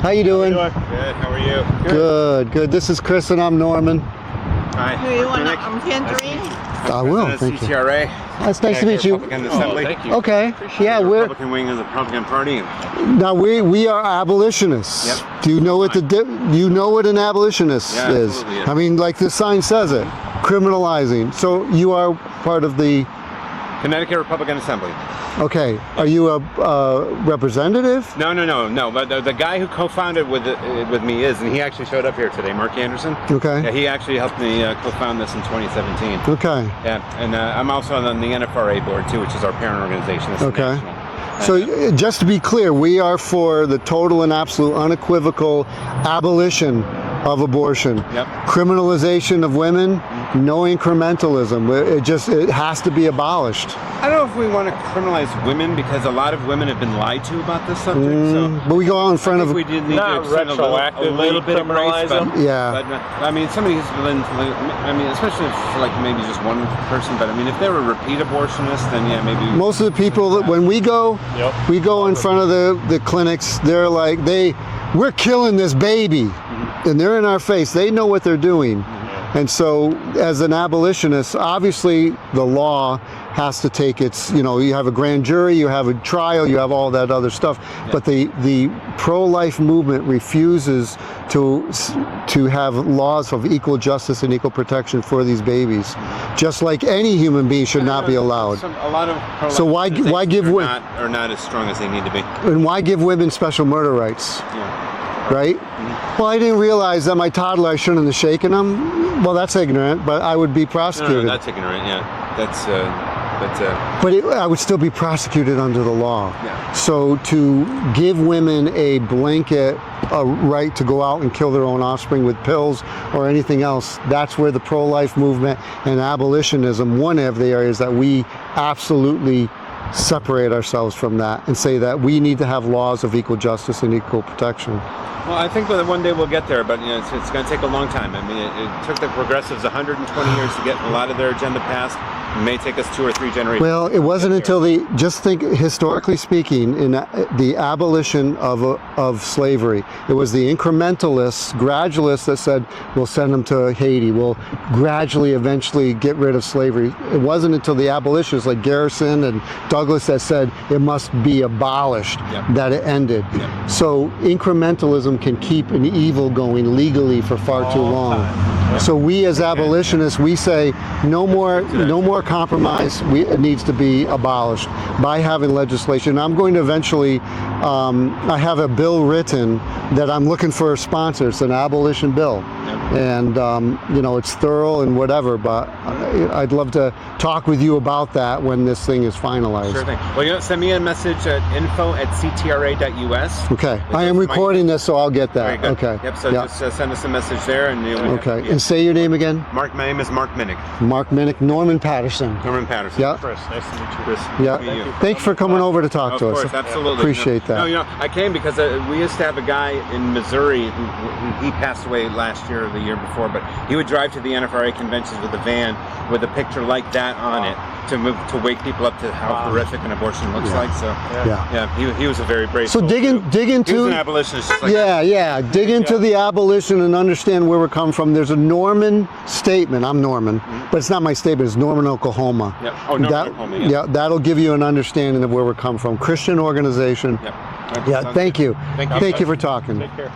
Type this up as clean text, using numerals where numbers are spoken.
How you doing? Good. How are you? Good. Good. This is Chris and I'm Norman. Hi. Do you want to tangerine? I will. Thank you. CTRA. It's nice to meet you. Republican Assembly. Thank you. Okay. Yeah, The we're Republican wing of the Republican Party. now we are abolitionists. Yep. Do you know what you know what an abolitionist Yeah, is? absolutely, yeah. I mean, like the sign says it, criminalizing. So you are part of the. Connecticut Republican Assembly. Okay. Are you a representative? No. But the guy who co-founded with me is, and he actually showed up here today, Mark Anderson. Okay. Yeah, he actually helped me co-found this in 2017. Okay. Yeah, and I'm also on the NFRA board too, which is our parent organization. It's Okay. national. So just to be clear, we are for the total and absolute unequivocal abolition of abortion. Yep. Criminalization of women, no incrementalism. It has to be abolished. I don't know if we want to criminalize women because a lot of women have been lied to about this subject. So But we go out in front of. we did need Not to extend a little bit of grace, retroactively but, criminalize them. Yeah. but I mean, somebody who's been, I mean, especially for like maybe just one person. But I mean, if they're a repeat abortionist, then yeah, maybe. Most of the people that when we go in front of the clinics, they're like we're killing this baby, and they're in our face. They know what they're doing. And so, as an abolitionist, obviously the law has to take its, you have a grand jury, you have a trial, you have all that other stuff. Yeah. But the pro-life movement refuses to have laws of equal justice and equal protection for these babies. Just like any human being should not be allowed. A lot of pro-life So why give organizations are not as strong as they need to be. And why give women special murder rights? Yeah. Right? Well, I didn't realize that my toddler, I shouldn't have shaken him. Well, that's ignorant, but I would be prosecuted. No, that's ignorant. Yeah, that's. But I would still be prosecuted under the law. Yeah. So to give women a blanket right to go out and kill their own offspring with pills or anything else, that's where the pro-life movement and abolitionism, one of the areas that we absolutely separate ourselves from that and say that we need to have laws of equal justice and equal protection. Well, I think that one day we'll get there, but it's going to take a long time. I mean, it took the progressives 120 years to get a lot of their agenda passed. It may take us 2 or 3 generations. Well, it wasn't until just think historically speaking, in the abolition of slavery, it was the incrementalists, gradualists that said, we'll send them to Haiti, we'll gradually eventually get rid of slavery. It wasn't until the abolitionists like Garrison and Douglas that said it must be abolished that it ended. Yep. So incrementalism can keep an evil going legally for far too long. So we as abolitionists, we say no more compromise. It needs to be abolished by having legislation. I'm going to eventually, I have a bill written that I'm looking for sponsors, an abolition bill. And it's thorough and whatever, but I'd love to talk with you about that when this thing is finalized. Sure thing. Well, send me a message at info@ctra.us. Okay, I am recording this, so I'll get that. Very good. Okay. Yep. So just send us a message there, and okay. And say your name again. Mark. My name is Mark Mnich. Mark Mnich. Norman Patterson. Norman Patterson. Yeah. Chris, nice to meet you. Chris. Yeah. Thank you. Thanks for coming over to talk to us. Of course, absolutely. Appreciate that. No, I came because we used to have a guy in Missouri who he passed away last year or the year before, but he would drive to the NFRA conventions with a van with a picture like that on it to wake people up to how horrific an abortion looks like. So he was a very brave. So dig into. He was an abolitionist. Just like dig into the abolition and understand where we're coming from. There's a Norman statement. I'm Norman, but it's not my statement. It's Norman, Oklahoma. Yep. Oh, Norman, Oklahoma. Yeah, that'll give you an understanding of where we're coming from. Christian organization. Yep. Yeah. Thank you. Thank you. Thank you for talking. Take care.